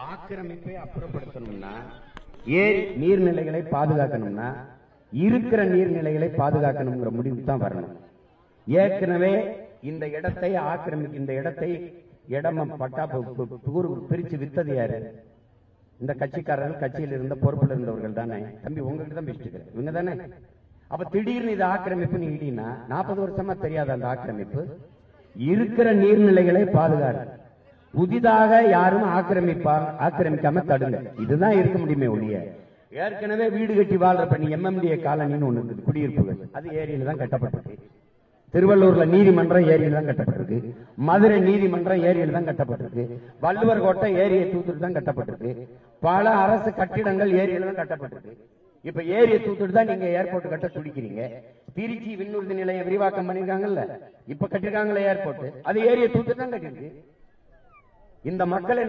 ஆக்கிரமிப்பை அப்புறப்படுத்தணும்னா ஏரி நீர்நிலைகளை பாதுகாக்கணும்னா இருக்கிற நீர்நிலைகளை பாதுகாக்கணுங்கிற முடிவு தான் வரணும். ஏற்கனவே இந்த இடத்தை இந்த இடத்தை பட்டா பிரிச்சு வித்தது யாரு? இந்த கட்சிக்காரர்கள், கட்சியில் இருந்த பொறுப்பில் இருந்தவர்கள் தானே. தம்பி உங்ககிட்ட தான் பேசிட்டு இவங்க தானே. அப்ப திடீர்னு இது ஆக்கிரமிப்பு நீடினா 40 வருஷமா தெரியாத அந்த ஆக்கிரமிப்பு. இருக்கிற நீர்நிலைகளை பாதுகாக்க புதிதாக யாரும் ஆக்கிரமிக்காம தடுங்க. இதுதான் இருக்க முடியுமே ஒழிய ஏற்கனவே வீடு கட்டி வாழ்ற பண்ணி MMDA காலனின்னு ஒண்ணு இருக்குது, குடியிருப்புகள். அது ஏரியில தான் கட்டப்பட்டிருக்கு. திருவள்ளூர்ல நீதிமன்றம் ஏரியில தான் கட்டப்பட்டிருக்கு. மதுரை நீதிமன்றம் ஏரியில தான் கட்டப்பட்டிருக்கு. வள்ளுவர் கோட்டை ஏரியை தூத்துட்டு தான் கட்டப்பட்டிருக்கு. பல அரசு கட்டிடங்கள் ஏரியில தான் கட்டப்பட்டிருக்கு. இப்ப ஏரியை தூத்துட்டு தான் நீங்க ஏர்போர்ட் கட்ட துடிக்கிறீங்க. திருச்சி விண்ணுறுதி நிலையம் விரிவாக்கம் பண்ணிருக்காங்கல்ல, இப்ப கட்டிருக்காங்களே ஏர்போர்ட், அது ஏரியை தூத்துட்டு தான் கட்டிருக்கு. இந்த மக்களை